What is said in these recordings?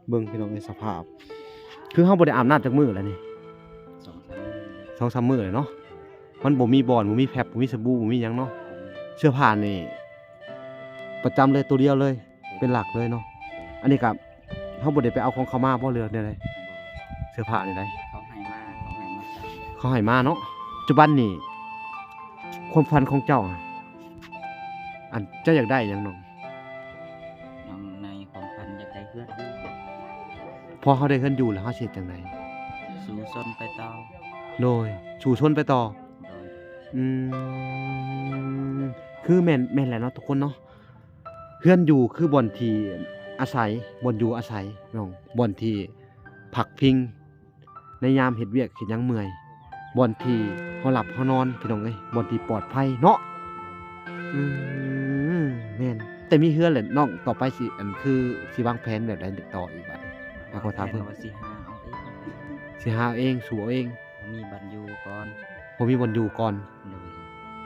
เบิ่งพี่น้องในสภาพคือเฮาบ่ได้อาบน้ำจักมื้อแล้วนี่ 2-3 มื้อเลยเนาะมันบ่มีบ่อนบ่มีแพรบ่มีสบู่บ่มีหยังเนาะเสื้อผ้านี่ประจำเลยตัวเดียวเลยเป็นหลักเลยเนาะอันนี้ก็เฮาบ่ได้ไปเอาของเขามาบ่เลือกได้เลยเสื้อผ้านี่ได้เขาให้มาเนาะปัจจุบันนี่ความฝันของเจ้าอันเจ้าอยากได้หยังน้องในความฝันอยากได้เพื่อนพอเฮาได้เฮือนอยู่แล้วเฮาสิเฮ็ดจังได๋สู่ซนไปต่อโดยสู่ชนไปต่อโดยอืมคือแม่นแหละเนาะทุกคนเนาะเฮือนอยู่คือบ่อนที่อาศัยบ่อนอยู่อาศัยน้องบ่อนที่พักพิงในยามเฮ็ดเวียกเฮ็ดหยังเมื่อยบ่อนที่เฮาหลับเฮานอนพี่น้องเอ้ยบ่อนที่ปลอดภัยเนาะอืมแม่นแต่มีเฮือนแหละน้องต่อไปสิอันคือสิวางแผนแบบใดต่ออีกบัดนี้ขอถามเพิ่น ว่าสิหาเอาเอง สิหาเองสู่เอาเอง มีบัตรอยู่ก่อน บ่มีบ่อนอยู่ก่อน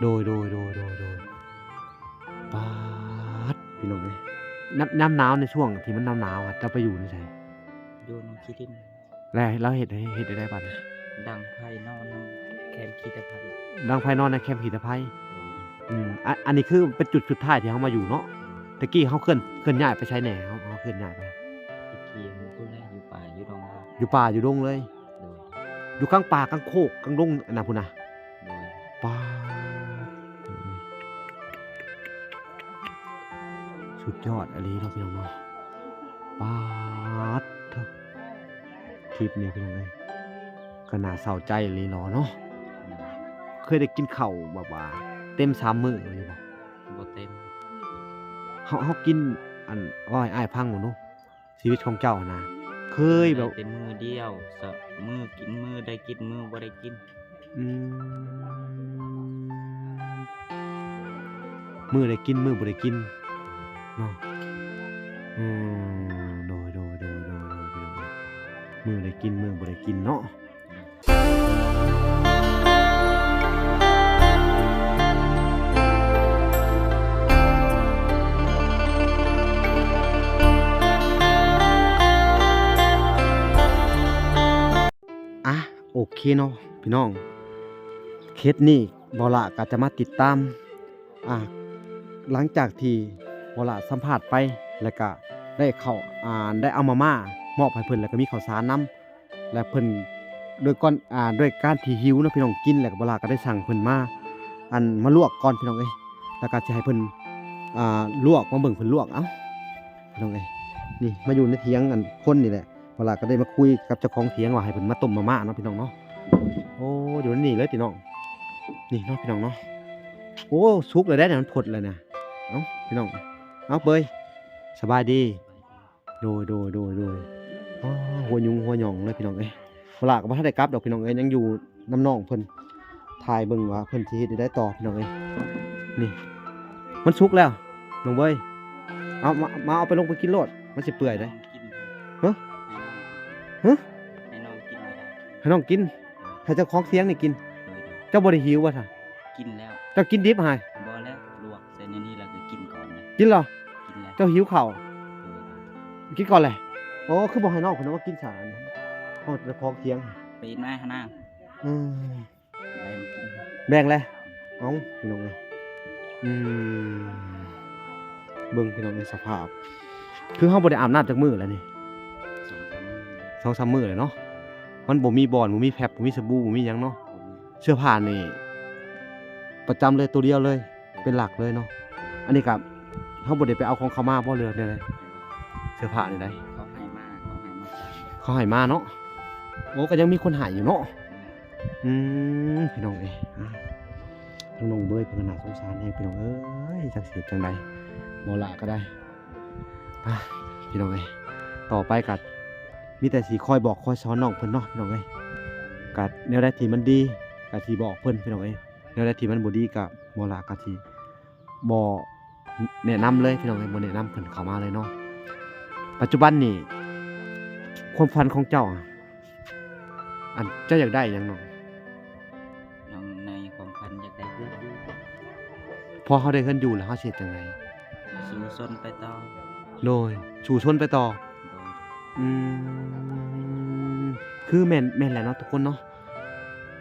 โดยโดยปาดพี่น้องเอ้ยน้ำหนาวในช่วงที่มันหนาวๆอะจะไปอยู่ในไสอยู่น้ำขี้ดินแล้วเฮ็ดได้บัดนี้ดังไพ่นอนน้ำแคมขี้ตะไคร้ดังไผนอนในแคมป์ผีตะไผอันนี้คือเป็นจุดสุดท้ายที่เฮามาอยู่เนาะตะกี้เฮาเคลื่อนย้ายไปไสแหน่เฮาเคลื่อนย้ายไปตะกี้มันก็แลอยู่ป่าอยู่ดง อยู่ป่าอยู่ดงเลยโดยอยู่กลางป่ากลางโคกกลางดงอันน่ะพุ่นน่ะโดยปาดสุดยอดอะลีเนาะพี่น้องเนาะปาดเถอะคลิปนี้พี่น้องเอ้ยก็น่าเศร้าใจอีหลีเนาะเคยได้กินข้าวแบบว่าเต็ม3มื้ออยู่บ่บ่เต็มเฮากินอันว่าให้อ้ายพังบ่เนาะชีวิตของเจ้านะเคยแบบเต็มมือเดียวมือกินมือได้กินมือบ่ได้กินอืมื้อได้กินมื้อบ่ได้กินเนาะโดยพี่น้องมื้อได้กินมื้อบ่ได้กินเนาะโอเคเนาะพี่น้องเคสนี้บ่ล่ะก็จะมาติดตามหลังจากที่บ่ล่ะสัมภาษณ์ไปแล้วก็ได้เข้าได้เอามามอบให้เพิ่นแล้วก็มีข้าวสารนำและเพิ่นด้วยการที่หิวเนาะพี่น้องกินแล้วก็บ่ล่ะก็ได้สั่งเพิ่นมาลวกก่อนพี่น้องเอ้ยแล้วก็สิให้เพิ่นลวกมาเบิ่งเพิ่นลวกเอ้าพี่น้องเอ้ยนี่มาอยู่ในเถียงคนนี่แหละบ่ล่ะก็ได้มาคุยกับเจ้าของเถียงว่าให้เพิ่นมาต้มมาม่าเนาะพี่น้องเนาะโอ้อยู่นี่เลยพี่น้องนี่เนาะพี่น้องเนาะโอ้สุกเลยได้เนี่ยมันผดเลยเนี่ยเอ้าพี่น้องเอ้าเบยสบายดีโดยอ๋อหัวยุงหัวหย่องเลยพี่น้องเอ้ยบ่ล่ะก็บ่ทันได้กลับดอกพี่น้องเอ้ยยังอยู่น้ำน้องเพิ่นถ่ายเบิ่งว่าเพิ่นสิเฮ็ดได้ต่อพี่น้องเอ้ยนี่มันสุกแล้วน้องเบยมาเอาไปลงไปกินโลดมันสิเปื่อยเด้ฮะให้น้องกินให้เจ้าของเถียงนี่กินเจ้าบ่ได้หิวว่าซะกินแล้วเจ้ากินดิบหายบ่แล้วลวกใส่ในนี้แล้วก็กินก่อนนะกินเหรอกินแล้วเจ้าหิวข้าวกินก่อนแหละโอ้คือบ่ให้น้องเพิ่นว่ากินสารเฮาเจ้าของเถียงไปอีกมาข้างหน้าแบ่งเลยเอ้าพี่น้องเอ้ยเบิ่งพี่น้องในสภาพคือเฮาบ่ได้อาบน้ำจักมื้อแล้วนี่ 2-3 มื้อเลยเนาะมันบ่มีบ่อนบ่มีแพรบ่มีสบู่บ่มีหยังเนาะเสื้อผ้านี่ประจำเลยตัวเดียวเลยเป็นหลักเลยเนาะอันนี้ก็เฮาบ่ได้ไปเอาของเขามาบ่เลือกได้เลยเสื้อผ้านี่ได้เขาให้มาเนาะโอ้ก็ยังมีคนให้อยู่เนาะพี่น้องเอ้ยน้องเบยเพิ่นน่าสงสารแฮงพี่น้องเอ้ยจักสิเฮ็ดจังได๋บ่ล่ะก็ได้พี่น้องเอ้ยต่อไปก็มีแต่สิคอยบอกคอยสอนน้องเพิ่นเนาะพี่น้องเอ้ยก็แนวใดที่มันดีก็สิบอกเพิ่นพี่น้องเอ้ยแนวใดที่มันบ่ดีก็บ่ล่ะก็สิบ่แนะนำเลยพี่น้องเอ้ยบ่แนะนำเพิ่นเข้ามาเลยเนาะปัจจุบันนี่ความฝันของเจ้าเจ้าอยากได้หยังน้องในความฝันอยากได้เพื่อนพอเฮาได้เฮือนอยู่แล้วเฮาสิเฮ็ดจังได๋สู่ซนไปต่อโดยสู่ชนไปต่อ อืมคือแม่นแหละเนาะทุกคนเนาะ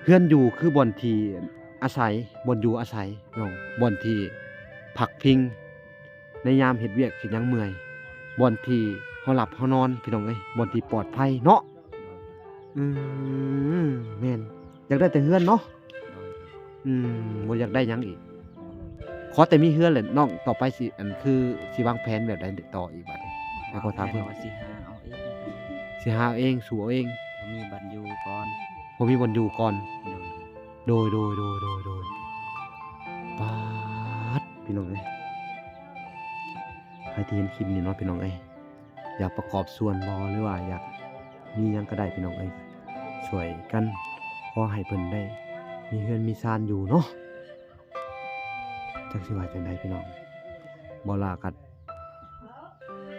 เฮือนอยู่คือบ่อนที่อาศัยบ่อนอยู่อาศัยเนาะบ่อนที่พักพิงในยามเฮ็ดเวียกเฮ็ดหยังเมื่อยบ่อนที่เฮาหลับเฮานอนพี่น้องเอ้ยบ่อนที่ปลอดภัยเนาะอืมแม่นอยากได้แต่เฮือนเนาะบ่อยากได้หยังอีกขอแต่มีเฮือนแหละน้องต่อไปสิอันคือสิวางแผนแบบใดต่ออีกบัดนี้ให้ขอถามเพิ่น ว่าสิหาเอาเอง สิหาเอาเองสู่เอาเอง มีบัตรอยู่ก่อน ผมมีบ่อนอยู่ก่อน โดย โดยป๊าดพี่น้องเอ้ยใครที่เห็นคลิปนี้เนาะพี่น้องเอ้ยอยากประกอบส่วนบ่หรือว่าอยากมีหยังก็ได้พี่น้องเอ้ยช่วยกันขอให้เพิ่นได้มีเฮือนมีศาลอยู่เนาะจักสิว่าจังไดพี่น้องบ่หลากัด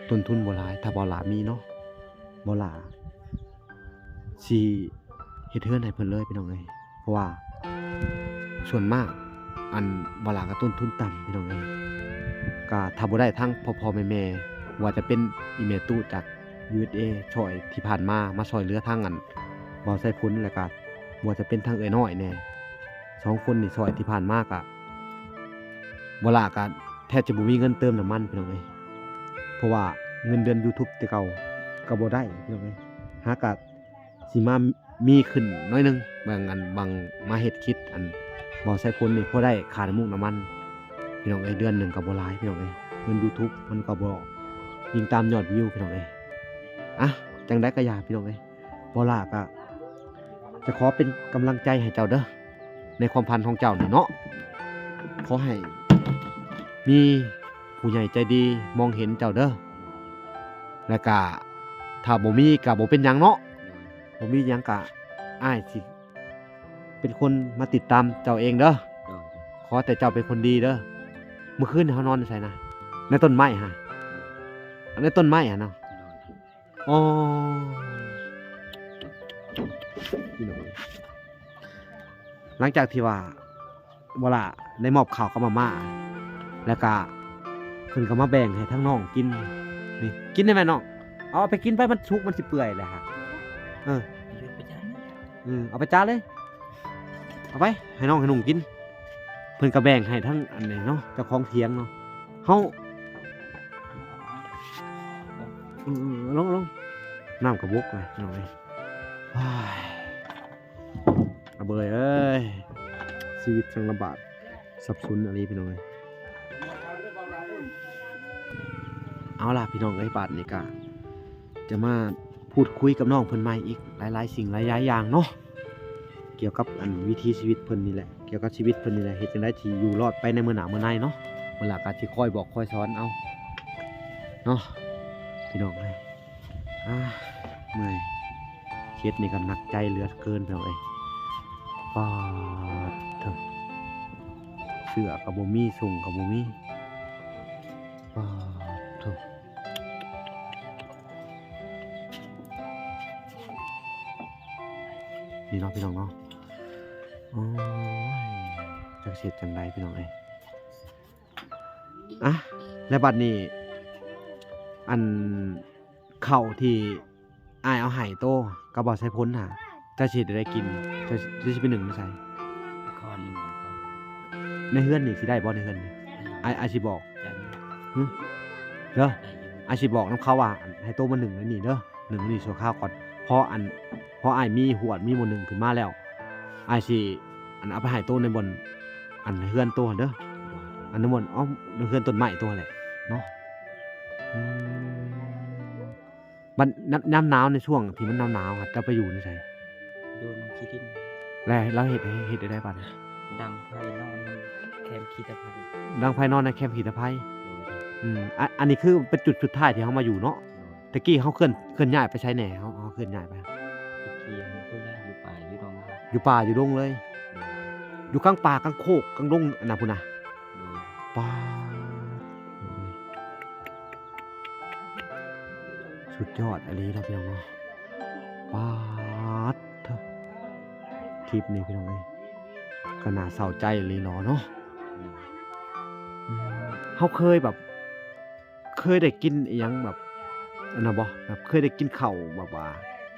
ต้นทุนบ่หลายถ้าบ่หลามีเนาะบ่หลาสิเฮ็ดเฮือนให้เพิ่นเลยพี่น้องเอ้ยเพราะว่าส่วนมากอันบ่หลาก็ต้นทุนต่ำพี่น้องเอ้ยก็ถ้าบ่ได้ทั้งพ่อๆแม่ๆว่าจะเป็นอีเมตู้จาก USA ช่วยที่ผ่านมาช่วยเหลือทางอันบ่ใส่พุ้นแล้วก็บ่จะเป็นทางเอ้ยน้อยแน่สองคนนี่ช่วยที่ผ่านมาก็บ่หลาก็แทบจะบ่มีเงินเติมน้ำมันพี่น้องเอ้ยเพราะว่าเงินเดือน YouTube แต่เก่าก็บ่ได้พี่น้องเอ้ยหาก็สิมามีขึ้นน้อยหนึงบางมาเฮ็ดคลิปอันบ่ใส่พุ้นนี่พอได้ค่าน้ำมูกน้ำมันพี่น้องเอ้ยเดือนหนึงก็บ่หลายพี่น้องเอ้ยเงิน YouTube มันก็บ่ยิงตามยอดวิวพี่น้องเอ้ยอะจังได๋ก็อย่าพี่น้องเอ้ยบ่ล่ะก็จะขอเป็นกำลังใจให้เจ้าเด้อในความพันของเจ้านี่เนาะขอให้มีผู้ใหญ่ใจดีมองเห็นเจ้าเด้อแล้วก็ถ้าบ่มีก็บ่เป็นหยังเนาะบ่มีหยังก็อ้ายสิเป็นคนมาติดตามเจ้าเองเด้อ โดย ขอแต่เจ้าเป็นคนดีเด้อเมื่อคืนเฮานอนไสนะในต้นไม้ฮะในต้นไม้อะเนาะ อ๋อพี่น้องหลังจากที่ว่าบ่ล่ะได้มอบข้าวกับมาม่าแล้วก็เพิ่นก็มาแบ่งให้ทั้งน้องกินนี่กินได้ไหมน้องเอาไปกินไปมันสุกมันสิเปื่อยแหละฮะโดยไปจ้า เอาไปจ้าเลยเอาไปให้น้องให้หนุ่มกินเพิ่นก็แบ่งให้ทั้งอันนี้เนาะเจ้าของเถียงเนาะเฮาลงน้ำกระบกเลยน้องเอ้ยว้ายระเบยเอ้ยชีวิตช่างลำบากสับสนอะไรพี่น้องเอ้ยเอาล่ะพี่น้องเอ้ยบาดนี้ก็จะมาพูดคุยกับน้องเพิ่นใหม่อีกหลายๆสิ่งหลายๆอย่างเนาะเกี่ยวกับอันวิถีชีวิตเพิ่นนี่แหละเกี่ยวกับชีวิตเพิ่นนี่แหละเฮ็ดจังได๋ที่อยู่รอดไปในมื้อหน้ามื้อในเนาะเวลาก็สิคอยบอกคอยสอนเอาเนาะพี่น้องเอ้ยเมื่อยเคสนี่ก็หนักใจเหลือเกินพี่น้องเอ้ยปาดเถอะเสื้อก็บ่มีส่งก็บ่มีปาดเถอะนี่เนาะพี่น้องเนาะโอ้ยจักเสียจังไดพี่น้องเอ้ยแล้วบัดนี้อันข้าวที่อ้ายเอาให้โตก็บ่ใส่พ้นหาจะสิได้กินจะสิเป็นหนึ่งมาใส่ ข้อหนึ่งของเขา ในเฮือนนี่สิได้บ่ในเฮือนนี่อ้ายสิบอก จัง เด้อ ได้อยู่ อ้ายสิบอกนำเขาว่าอันให้โตมา1แล้วนี่เด้อ1นี่ชั่วคราวก่อนพออ้ายมีหวดมีหมู่1ขึ้นมาแล้วอ้ายสิอันเอาไปให้โตในบ่อนอันเฮือนโตหั่นเด้ออันนั้นบ่อนในเฮือนต้นไม้โตแหละเนาะมันน้ำหนาวในช่วงที่มันหนาวๆจะไปอยู่ในไส โดนขี้ดิน แล้วเฮ็ดได้บัดนี้ ดังไฟนอนแคมขี้ตะไคร้ ดังไฟนอนในแคมป์ผีตะไคร้ โดย อันนี้คือเป็นจุดสุดท้ายที่เฮามาอยู่เนาะ โดย ตะกี้เฮาเคลื่อนย้ายไปไสแหน่เฮาเคลื่อนย้ายไป ตะเกียงก็ได้อยู่ป่าอยู่ดงครับ อยู่ป่าอยู่ดงเลย อยู่กลางป่ากลางโคกกลางดงอันน่ะพุ่นน่ะ โดย ป่าสุดยอดอันนี้เนาะพี่น้องเนาะป๊าดเถอะคลิปนี้พี่น้องเอ้ยก็น่าเศร้าใจเลยเนาะโดย เฮาเคยได้กินอิหยังแบบ อันน่ะบ่แบบเคยได้กินข้าวแบบว่า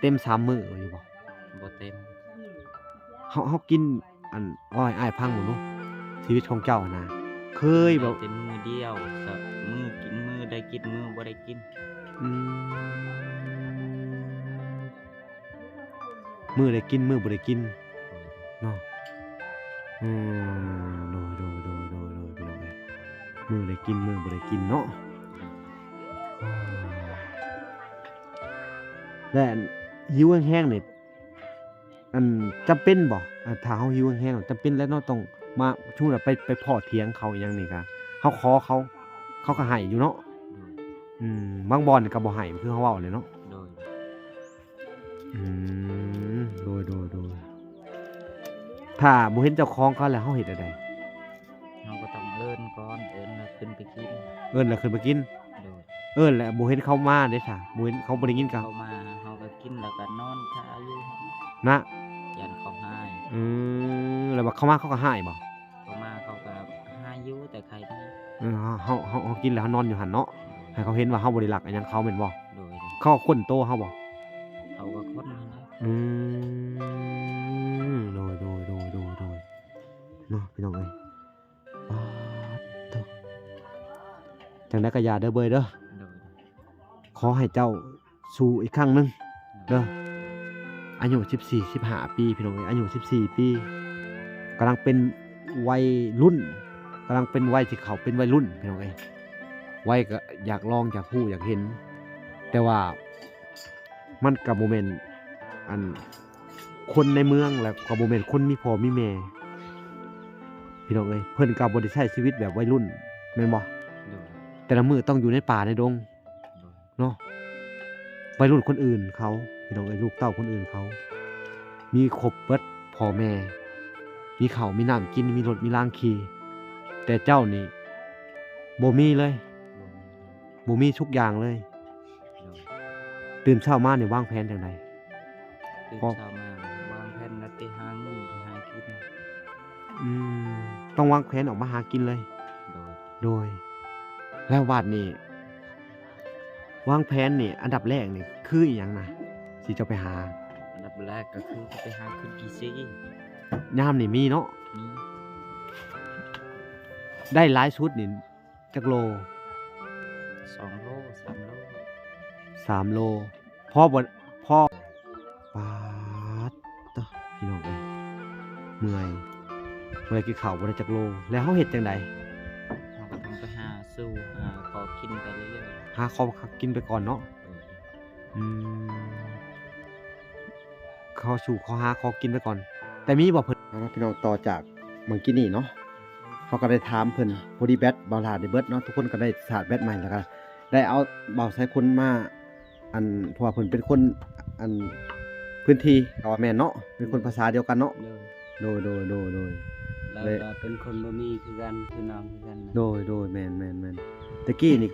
เต็ม3มื้ออยู่บ่ บ่เต็ม เฮากินอันอ้อยอ้ายพังหมดเนาะชีวิตของเจ้านะเคยแบบ ได้แต่มื้อเดียวสะมื้อกินมื้อได้กินมื้อบ่ได้กิน อืมมื้อได้กินมื้อบ่ได้กินเนาะอืมโดยพี่น้องเอ้ยมื้อได้กินมื้อบ่ได้กินเนาะและอันหิวแห้งๆนี่อันจำเป็นบ่ถ้าเฮาหิวแห้งๆจำเป็นแล้วเนาะต้องมาชุมน่ะไปพ้อเถียงเขาอิหยังนี่ก็เฮาขอเขาก็ให้อยู่เนาะ บางบ่อนก็บ่ให้คือเฮาเว้าเลยเนาะ โดย อืโดยถ้าบ่เห็นเจ้าของเขาแล้วเฮาเฮ็ดจั่งใด เฮาก็ต้องเอิ้นก่อนเอิ้นแล้วขึ้นไปกิน เอิ้นแล้วขึ้นมากิน โดย เอิ้นแล้วบ่เห็นเขามาเด้ซะบ่เห็นเขาบ่ได้ยินก็ เข้ามาเฮาก็กินแล้วก็นอนท่าอยู่ นะ ยันเขาให้ แล้วว่าเขามาเขาก็ให้บ่ เขามาเขาก็ให้อยู่แต่ใครได้ เออเฮากินแล้วเฮานอนอยู่หั่นเนาะให้เขาเห็นว่าเฮาบ่ได้รักอันหยังเขาแม่นบ่ โดย เขาก็ค้นโตเฮาบ่ เขาก็คนนั่นแหละ อืโดยเนาะพี่น้องเอ้ยป๊าดโตจังได๋ก็อย่าเด้อเบ้ยเด้อ โดย ขอให้เจ้าสู้อีกครั้งหนึงเด้ออายุ14 15ปีพี่น้องเอ้ยอายุ14ปีกำลังเป็นวัยรุ่นกำลังเป็นวัยที่เขาเป็นวัยรุ่นพี่น้องเอ้ยวัยก็อยากลองอยากรู้อยากเห็น แต่ว่ามันก็บ่แม่นอันคนในเมืองแล้วก็บ่แม่นคนมีพ่อมีแม่พี่น้องเอ้ยเพิ่นก็บ่ได้ใช้ชีวิตแบบวัยรุ่นแม่นบ่ โดย แต่ละมื้อต้องอยู่ในป่าในดง โดย เนาะวัยรุ่นคนอื่นเขาพี่น้องเอ้ยลูกเต้าคนอื่นเขา มีครบเบิดพ่อแม่ มีข้าวมีน้ำกินมีรถมีรางขี่แต่เจ้านี่บ่มีเลยบ่มีทุกอย่างเลย โดย ตื่นเช้ามานี่วางแผนจังได ตื่น พอ เช้ามาวางแผนนัดไปหาเงินไปหากิน ต้องวางแผนออกมาหากินเลย โดย แล้ววาดนี่วางแผนนี่อันดับแรกนี่คืออีหยังนะสิเจ้าไปหา อันดับแรกก็คือจะไปหาขึ้นพีซี ยามนี่มีเนาะ นี่ ได้หลายชุดนี่จักโล 2 โล 3 โล 3 โลพอบ่พอปาดตะพี่น้องเอ้ยเมื่อยบ่ได้กินข้าวบ่ได้จักโล แล้วเฮาเฮ็ดจังได เราก็ต้องไปหาสู้หาขอกินไปเรื่อย หาข้าวกินไปก่อนเนาะ ๆโดย อืมข้าวสู่ขอหาขอกินไปก่อน แต่มีบ่เพิ่นเนาะพี่น้องต่อจากเมื่อกี้นี่เนาะเขาก็ได้ถามเพิ่นพอดีแบตบ่าวหลาได้เบิดเนาะทุกคนก็ได้ชาร์จแบตใหม่แล้วก็ได้เอาบ่าวไสคนมาอันเพราะว่าเพิ่นเป็นคนอันพื้นที่ก็ว่าแม่นเนาะเป็นคนภาษาเดียวกันเนาะ โดย โดย แล้วก็เป็นคนบ่มีคือกันคือน้องคือกันนะ โดยแม่นตะกี้นี่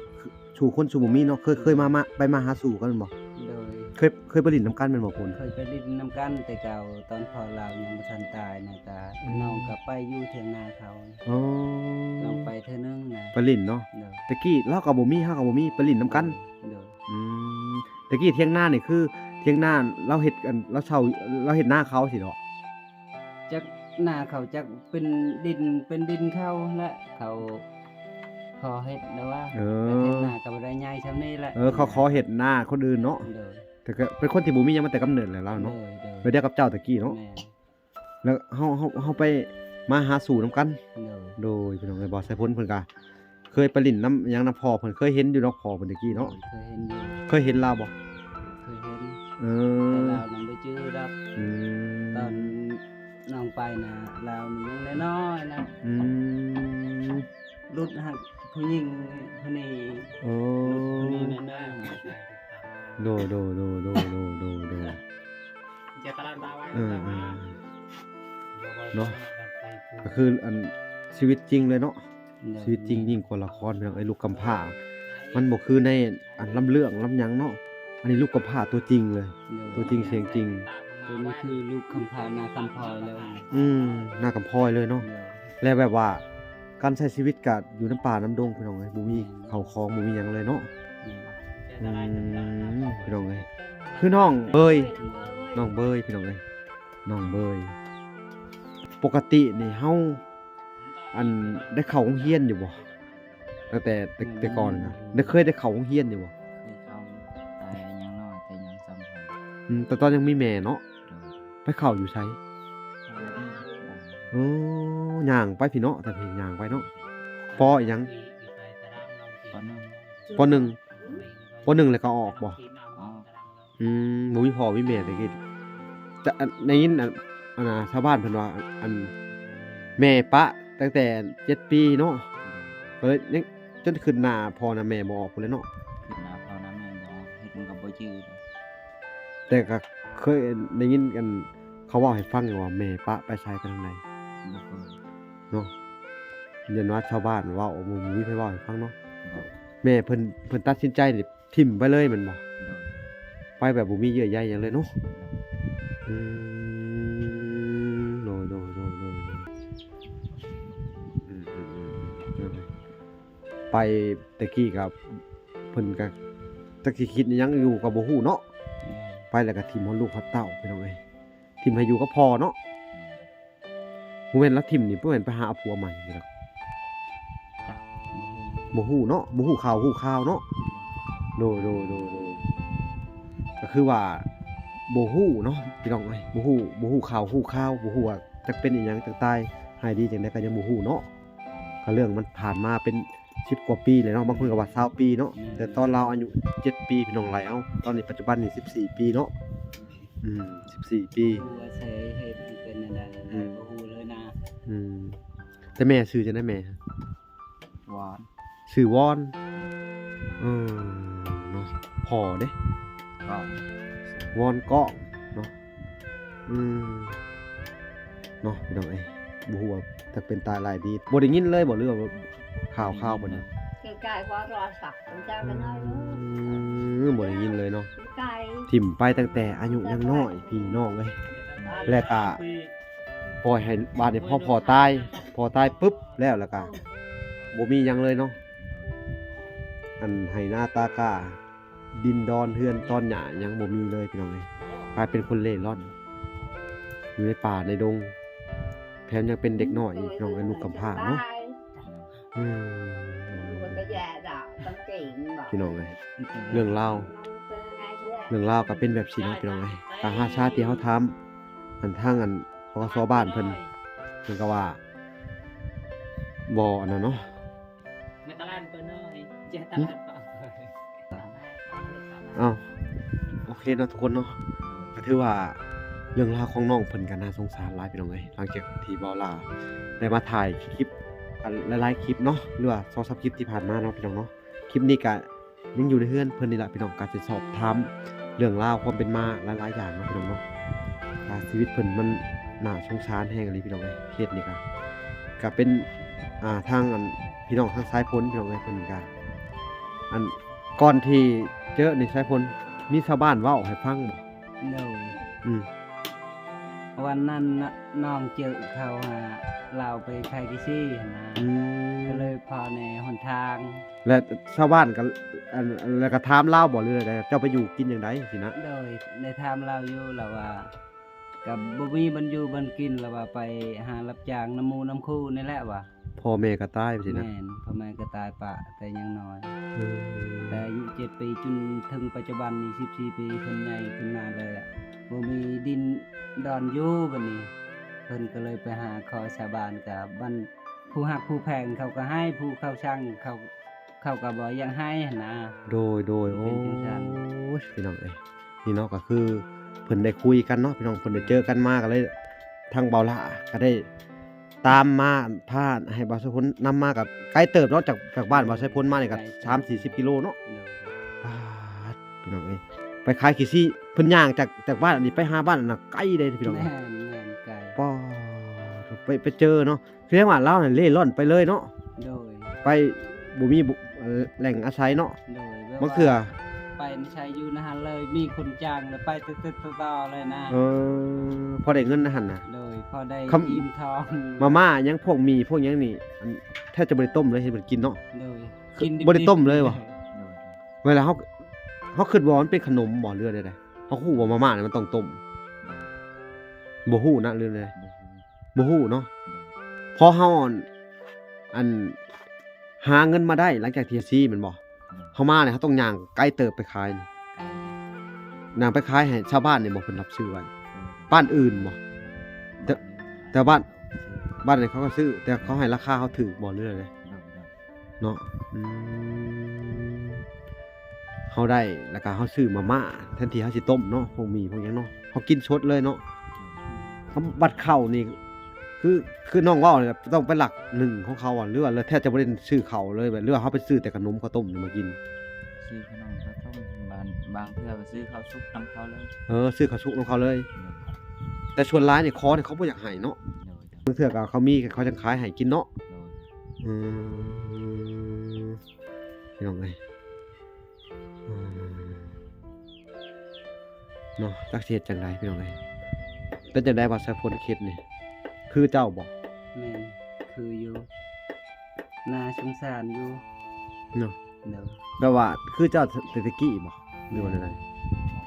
สู่คนสู่บ่มีเนาะเคยมาไปมาหาสู่กันแม่นบ่ โดย เคยไปเล่นน้ำกันแม่นบ่พุ่น เคยไปลิ้นน้ำกันแต่เก่าตอนพ่อเรายังบ่ทันตายนะกะน้องก็ไปอยู่เถียงนาเขา อ๋อ น้องไปเทื่อนึงนะ ไปเล่นเนาะ โดย ตะกี้เราก็บ่มีเฮาก็บ่มีไปเล่นน้ำกัน โดย อืมตะกี้เถียงนานี่คือเถียงนาเราเฮ็ดกันเราเช่าเราเฮ็ดนาเขาสิเนาะ จักหน้าเขาจักเป็นดินเขาและเขาขอเฮ็ดแล้วว่า เอ แต่เฮ็ด อ หน้าก็บ่ได้ใหญ่ซำนี้แหละ เขาขอเฮ็ดนาคนอื่นเนาะ โดย แต่ก็เป็นคนที่บ่มีหยังมาแต่กำเนิดแหละเราเนาะ โดย ไปเดียวกับเจ้าตะกี้เนาะ แม่น แล้วเฮาไปมาหาสู่น้ำกัน โดย โดยพี่น้องไอ้บ่ใส่พ้นเพิ่นก็เคยไปเลิ้นน้ำหยังน้ำพ่อเพิ่นเคยเห็นอยู่เนาะพ่อเพิ่นตะกี้เนาะ เคยเห็นอยู่ เคยเห็นลาวบ่ เคยเห็น เอ แต่ อ ลาวนั้นบ่จื้อดอก อื ตอน ม น้องไปนะลาวนี่ยังน้อยๆนะ อืม รุดหักผู้หญิงผู้นี้ โอ้ รุดผู้นี้แน่ โดเนาะก็คืออันชีวิตจริงเลยเนาะ ๆ ชีวิตจริงยิ่งกว่าละครพี่น้องไอ้ลูกกำพร้ามันบ่คือในอันลำเรื่องลำหยังเนาะอันนี้ลูกกำพร้าตัวจริงเลย ตัวจริงเสียงจริง ตัวนี้คือลูกคำพานาคำพลอยเลย หน้ากำพร้อยเลยเนาะ และแบบว่าการใช้ชีวิตก็อยู่น้ำป่าน้ำดงพี่น้องเอ้ยบ่มีข้าวของบ่มีหยังเลยเนาะ พี่น้องเอ้ยคือน้องเบยน้องเบยพี่น้องเอ้ยน้องเบยปกตินี่เฮาอันได้เข้าโรงเรียนอยู่บ่ตั้งแต่ก่อนนะได้เคยได้เข้าโรงเรียนอยู่บ่ เคยเข้าแต่ยังน้อยแต่ยังสำคัญ แต่ตอนยังมีแม่เนาะ โดย ไปเข้าอยู่ไสโอ้ย่างไปพี่เนาะแต่พี่ย่างไปเนาะปออีหยัง ปหนึ่ง ปหนึ่งแล้วก็ออกบ่ อ๋อ บ่มีพ่อมีแม่แต่กี้จะได้ยินอันน่ะชาวบ้านเพิ่นว่าอันแม่ปะตั้งแต่7ปีเนาะก็เลยยังจนขึ้นหน้าพ่อน่ะแม่บ่ออกพุ่นเลยเนาะ ขึ้นหน้าพ่อน้าแม่บ่เฮ็ดมันก็บ่จืดเลย แต่ก็เคยได้ยินกันเขาเว้าให้ฟังอยู่ว่าแม่ปะไปไสไปทางใด บ่เคย เนาะเรียนว่าชาวบ้านเว้าบ่มีไผเว้าให้ฟังเนาะ บ่ แม่เพิ่นตัดสินใจนี่ทิ่มไปเลยแม่นบ่ โดย ไปแบบบ่มีเยื่อใยหยังเลยเนาะอืโดยอืมไปตะกี้กับเพิ่นก็จักสิคิดอิหยังอยู่ก็บ่ฮู้เนาะไปแล้วก็ทิ่มเฮาลูกเฮาเต้าพี่น้องเอ้ยทิ่มให้อยู่กับพ่อเนาะบ่แม่นละทิ่มนี่บ่แม่นไปหาผัวใหม่นี่ดอก จัก บ่ฮู้เนาะบ่ฮู้ข่าวเนาะโดยก็คือว่าบ่ฮู้เนาะพี่น้องเอ้ยบ่ฮู้ข่าวบ่ฮู้ว่าจักเป็นอีหยังจักตายหายดีจังได๋ก็ยังบ่ฮู้เนาะก็เรื่องมันผ่านมาเป็น10กว่าปีเลยเนาะบางคนก็ว่า20ปีเนาะแต่ตอนเราอายุ7ปีพี่น้องไหลเอาตอนนี้ปัจจุบันนี่14ปีเนาะ14ปี ฮู้ว่าใช้เฮ็ดมันเป็นอันใดบ่ฮู้เลยนะ แต่แม่ชื่อจังได๋แม่ หวาน ชื่อวอนเนาะพ่อเด้ ก็ วอนเกาะเนาะเนาะพี่น้องเอ้ยบ่ฮู้ว่าถ้าเป็นตายหลายดีบ่ได้ยินเลยบ่เรื่องข่าวบ่นี่ cái cài qua rò sặc con trai bên ơi บ่ได้ยินเลยเนาะ cái cài ถิ่มไปตั้งแต่อายุยังน้อยพี่น้องเอ้ยแล้วก็ปล่อยให้บาดนี้พอตายปึ๊บแล้วก็บ่มีหยังเลยเนาะอันให้หน้าตากาดินดอนเฮือนตอนหญ้ายังบ่มีเลยพี่น้องเอ้ยกลายเป็นคนเล่ร่อนอยู่ในป่าในดงแถมยังเป็นเด็กน้อยอีกน้องเป็นลูกกำพร้าเนาะ cái già đó tâm kiện bỏ พี่น้องเอ้ยเรื่องราวก็เป็นแบบสิเนาะพี่น้องเอ้ยตามหาชาติที่เฮาทำอันทางอันปกสบ้านเพิ่นก็ว่าบ่อันนั้นเนาะ ไม่ตลาดเปิ้นเนาะเจ๊ตลาดเปล่า อ้าวโอเคเนาะทุกคนเนาะก็ถือว่าเรื่องราวของน้องเพิ่นก็น่าสงสารหลายพี่น้องเอ้ยหลังจากที่เบาลาได้มาถ่ายคลิปอันหลายๆคลิปเนาะหรือว่า2-3คลิปที่ผ่านมาเนาะพี่น้องเนาะคลิปนี้ก็ยังอยู่ในเฮือนเพิ่นนี่แหละพี่น้องก็สิสอบถามเรื่องราวความเป็นมาหลายๆอย่างเนาะพี่น้องเนาะชีวิตเพิ่นมันน่าสงสารแฮงอีหลีพี่น้องเอ้ยเคสนี้ก็เป็นทางอันพี่น้องทางซ้ายพ้นพี่น้องเอ้ยเพิ่นก็อันก่อนที่เจอในซ้ายพ้นมีชาวบ้านเว้าให้ฟังบ่ โดย อืม วันนั้นน่ะน้องเจอเขาเราไปไคกิซี่นะก็เลยพอในหนทาง และชาวบ้านก็แล้วก็ถามเล่าบ่เรื่อยๆเจ้าไปอยู่กินจังไดสินะ โดยในทามเราอยู่เราว่ากับบ่มีบรรอยู่บรรกินเราว่าไปหารับจ้างน้ำมูน้ำคู่นี่แหละว่ะ พ่อแม่ก็ตายไปสินะ แม่นพ่อแม่ก็ตายปะแต่ยังน้อย แต่อายุ7 ปีจนถึงปัจจุบันนี้14 ปีเพิ่นใหญ่ขึ้นมาเลยอะบ่มีดินดอนอยู่บัดนี้เพิ่นก็เลยไปหาขอชาวบ้านกับบ้านผู้ฮักผู้แพงเขาก็ให้ผู้เข้าช่างเขาก็บ่อยากให้หั้นนะ โดยโอ้ เป็นจังซั่น ยพี่น้องเอ้ยนี่เนาะก็คือเพิ่นได้คุยกันเนาะพี่น้องเพิ่นได้เจอกันมาก็เลยทางเบาละก็ได้ตามมาพาให้บ่าวไสพลนำมากับไกลเติบเนาะจากบ้านบ่าวไสพลมานี่ก็30-40 กิโลเนาะ โดย พี่น้องเอ้ยไปขายขี้ซี่เพิ่นย่างจากบ้านอันนี้ไปหาบ้านอันน่ะไกลเลยพี่น้อง แม่ เอ้ย นแม่นไกล ป้อไปเจอเนาะคือเรียกว่าเราเนี่ยเล่ร่อนไปเลยเนาะ โดย ไปบ่มีแหล่งอาศัยเนาะ โดยแบบ มะเขือ ไปใช้อยู่นะฮะเลยมีคนจ้างแล้วไปตึ๊ดๆต่อๆเลยนะ พอได้เงินนะหั่นน่ะ โดยพอได้ คำ อิ่มท้อง มาม่ายังพวกหมีพวกหยังนี่อันแทบจะบ่ได้ต้มเลยเฮ็ดเพิ่นกินเนาะ โดย บ่ได้ต้มเลยวะ โดย เวลาเฮา เขาคิดว่ามันเป็นขนมบ่เรือใดๆเขาฮู้ว่ามาม่าเนี่ยมันต้องต้มบ่ฮู้นะเรื่องใดบ่ฮู้เนาะพอเฮาอันหาเงินมาได้หลังจากที่ซีแม่นบ่เฮามาเนี่ยเขาต้องย่างไกลเติบไปขายนี่ย่างไปขายให้ชาวบ้านนี่บ่เพิ่นรับซื้อไว้บ้านอื่นบ่แต่บ้านนี่เขาก็ซื้อแต่เขาให้ราคาเขาถูกบ่เรือใดเนาะเฮาได้แล้วก็เฮาซื้อมาม่าแทนที่เฮาสิต้มเนาะพวกหมี่พวกหยังเนาะเฮากินสดเลยเนาะบัดข้าวนี่คือน้องเว้าเนี่ยต้องเป็นหลักหนึ่งของเขาหรือว่าแทบจะบ่ได้ซื้อข้าวเลยแบบหรือว่าเฮาไปซื้อแต่ขนมข้าวต้มนี่มากิน ซื้อขนมข้าวต้มบางเทื่อก็ซื้อข้าวซุปนำเขาเลย ซื้อข้าวสุกของเขาเลย แต่ส่วนร้ายนี่คอนี่เขาบ่อยากให้เนาะบางเทื่อก็เขามีเขาจะขายให้กินเนาะอืมพี่น้องเอ้ยเนาะจักสิเฮ็ดจังไดพี่น้องเอ้ยเป็นจังไดว่าสะพลคิดนี่คือเจ้าบ่ แม่นคืออยู่น่าสงสารอยู่ เนาะ เด้อ แบบว่าคือเจ้าเศรษฐกิจบ่หรือว่าจังได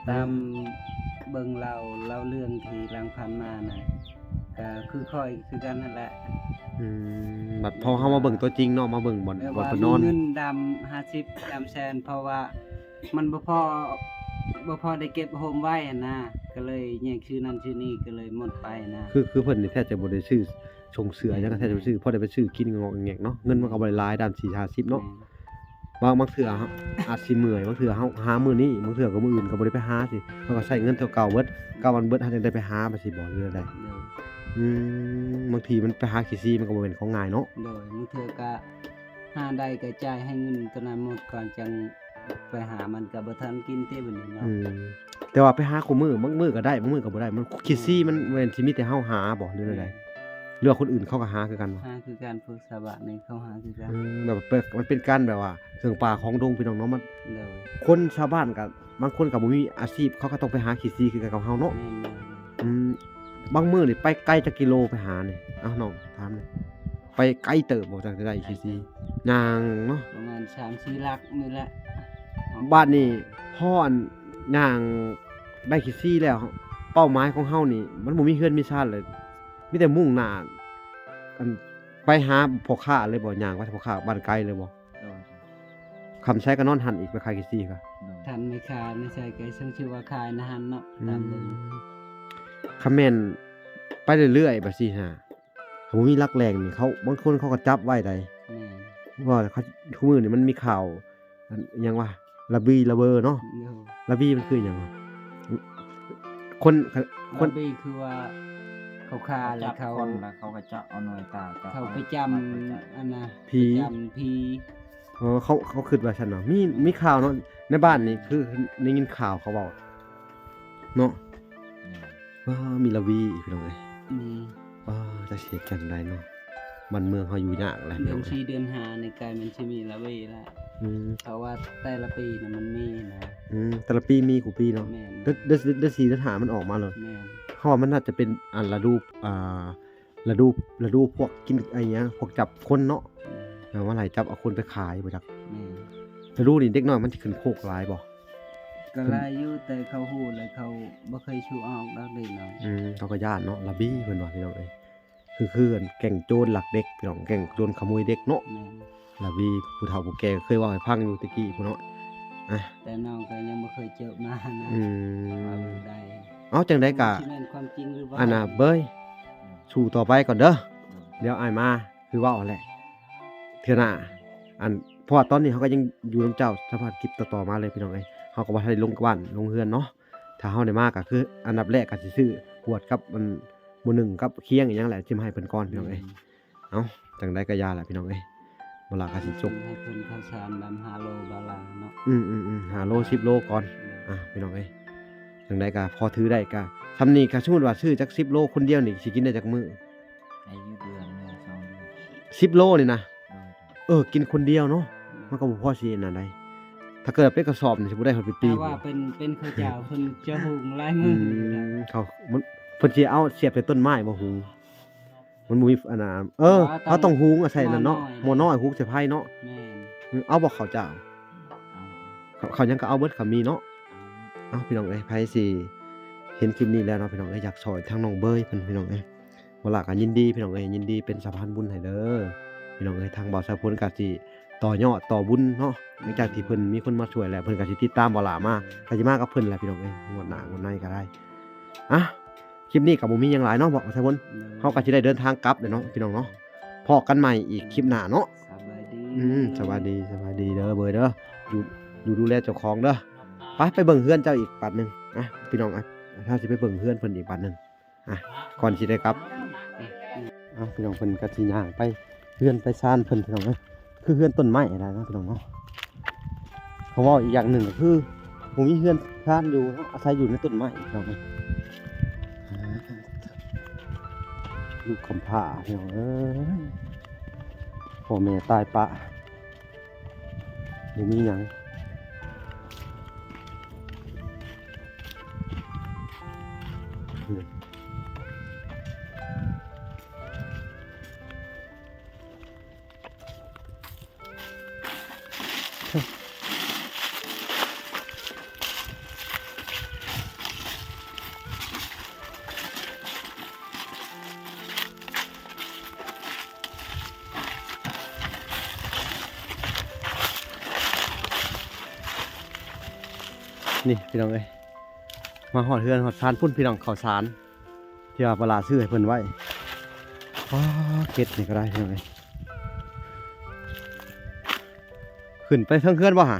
ตามเบิ่งเราเรื่องที่หลังผ่านมาน่ะก็คือค่อยคือกันนั่นแหละ บัดพอเฮามาเบิ่งตัวจริงเนาะมาเบิ่งบ่อน แต่ บ่อน ว่า เพิ่น มี นอน เงินดำ50 3แสนเพราะว่ามันบ่พอได้เก็บโฮมไว้หั่นนะก็เลยแยกชื่อนั้นชื่อนี้ก็เลยหมดไปนะ คือเพิ่นนี่แทบจะบ่ได้ซื้อชงเสือหยังก็แทบจะไปซื้อพอได้ไปซื้อกินงอกแงกเนาะเงินมันก็บ่ได้หลายดาน4-50เนาะบางเทื่อเฮาอาจสิเมื่อยบางเทื่อเฮาหามื้อนี้บางเทื่อก็มื้ออื่นก็บ่ได้ไปหาสิเฮาก็ใช้เงินเท่าเก่าเบิดเก่ามันเบิดเฮาจังได้ไปหาบ่สิบ่เรือได้ โดย บางทีมันไปหาขี้ซี่มันก็บ่แม่นของง่ายเนาะ โดยมื้อเทื่อก็หาได้ก็จ่ายให้เงินตัวนั้นหมดก่อนจังไปหามันก็บ่ทันกินเต้บัดนี้เนาะ แต่ว่าไปหาคู่มื้อบางมื้อก็ได้บางมื้อก็บ่ได้มันขี้ซี่มันแม่นสิมีแต่เฮาหาบ่หรือใดๆหรือว่าคนอื่นเขาก็หาคือกันบ่ หาคือการฝึกสบะในเข้าหาคือกัน แบบมันเป็นการแบบว่าเครื่องป่าของดงพี่น้องเนาะมัน โดย คนชาวบ้านก็บางคนก็บ่มีอาชีพเขาก็ต้องไปหาขี้ซี่คือกันกับเฮาเนาะ แม่น อืมบางมื้อนี่ไปไกลจักกิโลไปหานี่เอ้าน้องถามหน่อยไปไกลเติบบ่จังสิได้ขี้ซี่ย่างเนาะ ประมาณ 3-4 ลักนี่แหละ บ้านนี่ฮ้อนย่างได้ขี้ซี่แล้วเป้าหมายของเฮานี่มันบ่มีเฮือนมีชาติเลยมีแต่มุ่งหน้าอันไปหาพ่อค้าเลยบ่ย่างไปพ่อค้าบ้านไกลเลยบ่ โดย คำใช้ก็นอนหันอีกไปขายขี้ซี่ค่ะ โดย ทันไม่คาไม่ใช่ไกซึ่งชื่อว่าคายนะฮันเนาะตามเบิ่ง คำแม่นไปเรื่อยๆบัดซี่ฮะเขาบ่มีหลักแหล่งนี่เขาบางคนเขาก็จับไว้ได้ แม่น ว่าเขาทุกมื้อนี่มันมีข่าวอันหยังวะระบีระเบอเนาะ เดี๋ยว ระบีมันคือหยังวะคน คนบีคือว่าเขาคาแล้ จั ว บ เขา คนแล้วเขาก็จะเอาหน่วยตาจับ เขาไปจำอันน่ะ ผี ไปจำผี เขาคิดว่าซั่นเนาะมีข่าวเนาะในบ้านนี่คือได้ยินข่าวเขาเว้าเนาะมีระวีอีกพี่น้องเอ้ย มี จะเสียจังไดเนาะบ้านเมืองเฮาอยู่ยากแหละพี่ เดื น้ อ อน งเอ้ย 4เดือน5ในกายมันสิมีละเวละ อืม เพราะว่าแต่ละปีน่ะมันมีนะ แต่ละปีมีกูปีเนาะ แม่น เดือน4เดือน5มันออกมาเลย แม่น เขาว่ามันน่าจะเป็นฤดูฤดูพวกกินไอ้เงี้ยพวกจับคนเนาะแบบว่าไหลจับเอาคนไปขายบ่จัก แม่น ฤดูนี่เด็กน้อยมันสิขึ้นโคกหลายบ่ ก็ลายอยู่แต่เขาฮู้เลยเขาบ่เคยชูออกดอกเด็กน้อย เขาก็ย่านเนาะระบี้เพิ่นว่าพี่น้องเอ้ยคืออันแก่งโจรหลักเด็กพี่น้องแก่งโจรขโมยเด็กเนาะ แม่น ระบี้ผู้เฒ่าผู้แก่เคยเว้าให้ฟังอยู่ตะกี้พุ่นเนาะ แต่น้องก็ยังบ่เคยเจอมานะ อื ว่าม ได้ เอาจังได๋ก็ สิแม่นความจริงหรือว่า อันน่ะเบ้ยสู้ต่อไปก่อนเด้อเดี๋ยวอ้ายมาคือเว้าแหละเทื่อหน้าอันเพราะว่าตอนนี้เขาก็ยังอยู่นํเจ้าสภาพคลิปต่อๆมาเลยพี่น้องเอ้ยเฮาก็บ่ทันได้ลงบ้านลงเรือนเนาะถ้าเฮาได้มาก็คืออันดับแรกก็สิซื้อขวดกับมันหมู่หนึ่งกับเคียงอีหยังแหละสิมาให้เพิ่นก่อนพี่น้องเอ้ยเอ้าจังได๋ก็ยาแหละพี่น้องเอ้ยบ่ล่ะก็สิจบ ให้เพิ่นข้าวสารนำ5โลบาลาเนาะ 5โล10โลก่อนพี่น้องเอ้ยจังได๋ก็พอถือได้ก็ซำนี้ก็สมมุติว่าซื้อจัก10โลคนเดียวนี่สิกินได้จักมื้อ อายุเดือนหนึ่ง2 เดือน 10โลนี่นะ โดย กินคนเดียวเนาะมันก็บ่พอสิอันนั้นได้ถ้าเกิดเป็นกระสอบนี่สิบ่ได้ฮอดปี ถ้าว่าเป็นข้าวเจ้าเพิ่นจะหุงหลาย อื มื้อ มเขามันเพิ่นสิเอาเสียบใส่ต้นไม้บ่หุงมันบ่มีอันน่ะเขาต้องหุงใส่นั่นเนาะหม้อน้อยหุงใส่ไผเนาะ แม่น เอาบ่ข้าวเจ้า เอา เขายังก็เอาเบิดเขามีเนาะเอ้าพี่น้องเอ้ยไผสิเห็นคลิปนี้แล้วเนาะพี่น้องเอ้ยอยากช่วยทางน้องเบยเพิ่นพี่น้องเอ้ยบ่ล่ะก็ยินดีพี่น้องเอ้ยยินดีเป็นสะพานบุญให้เด้อพี่น้องเอ้ยทางบ่าวสะพลก็สิต่อยอดต่อบุญเนาะหลังจากที่เพิ่นมีคนมาช่วยแล้วเพิ่นก็สิติดตามบ่ล่ะมาก็สิมากับเพิ่นแหละพี่น้องเอ้ยงวดหน้างวดในก็ได้อ่ะคลิปนี้ก็บ่มีหยังหลายเนาะบ่าวสะพลเฮาก็สิได้เดินทางกลับเด้อเนาะพี่น้องเนาะพอกันใหม่อีกคลิปหน้าเนาะ สบายดี สวัสดีสวัสดีเด้อเบยเด้อดูแลเจ้าของเด้อไปเบิ่งเฮือนเจ้าอีกปัดหนึงอ่ะพี่น้องอ่ะถ้าสิไปเบิ่งเฮือนเพิ่นอีกปัดหนึงอ่ะก่อนสิได้กลับพี่น้องเพิ่นก็สิย่างไปเฮือนไปซ่านเพิ่นพี่น้องเอ้ยคือเฮือนต้นไม้อะไรนะพี่น้องเนาะเขาเว้าอีกอย่างหนึ่งก็คือผมมีเฮือนซ่านอยู่อาศัยอยู่ในต้นไม้พี่น้องเอ้ยลูกคำผ้าพี่น้องเอ้ยพ่อแม่ตายปะยังมีหยังนี่พี่น้องเอ้ยมาหอดเฮือนหอดซานพุ่นพี่น้องข้าวสารที่ว่าปลาซื้อให้เพิ่นไว้เก็ดนี่ก็ได้พี่น้องเอ้ยขึ้นไปเทิงเฮือนบ่ฮะ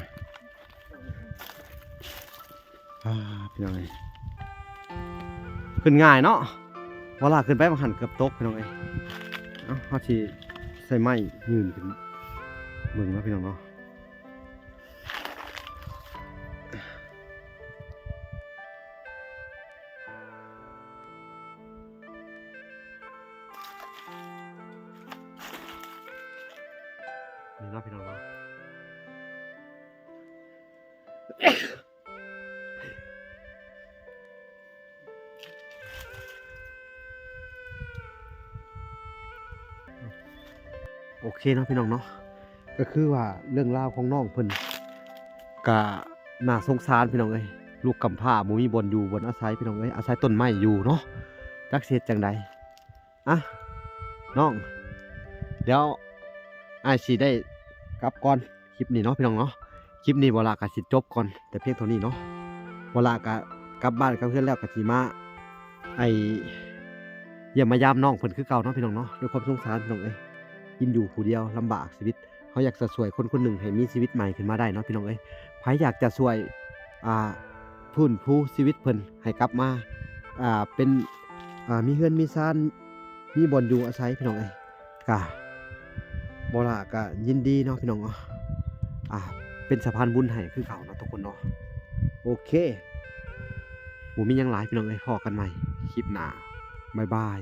พี่น้องเอ้ยขึ้นง่ายเนาะเวลาขึ้นไปบางหันเกือบตกพี่น้องเอ้ยเอ้าเฮาสิใส่ไม้ยืนขึ้นเบิ่งเนาะพี่น้องเนาะนี่เนาะพี่น้องเนาะโอเคเนาะพี่น้องเนาะก็คือว่าเรื่องราวของน้องเพิ่นก็น่าสงสารพี่น้องเอ้ยลูกกำพร้าบ่มีบ่อนอยู่บ่อนอาศัยพี่น้องเอ้ยอาศัยต้นไม้อยู่เนาะจักสิเฮ็ดจังใดอ่ะน้องเดี๋ยวอ้ายสิได้กลับก่อนคลิปนี้เนาะพี่น้องเนาะคลิปนี้บ่ล่ะก็สิจบก่อนแต่เพียงเท่านี้เนาะบ่ล่ะก็กลับบ้านกับเพื่อนแล้วก็สิมาเยี่ยมมายามน้องเพิ่นคือเก่าเนาะพี่น้องเนาะด้วยความสงสารพี่น้องเอ้ยกินอยู่ผู้เดียวลำบากชีวิตเขาอยากจะช่วยคนคนหนึ่งให้มีชีวิตใหม่ขึ้นมาได้เนาะพี่น้องเอ้ยไผอยากจะช่วยทุนผู้ชีวิตเพิ่นให้กลับมาเป็นมีเฮือนมีซ่านมีบ่อนอยู่อาศัยพี่น้องเอ้ยก็บ่ล่ะก็ยินดีเนาะพี่น้องเนาะเป็นสะพานบุญให้คือเก่าเนาะทุกคนเนาะโอเคบ่มีหยังหลายพี่น้องเอ้ยพอกันใหม่คลิปหน้าบ๊ายบาย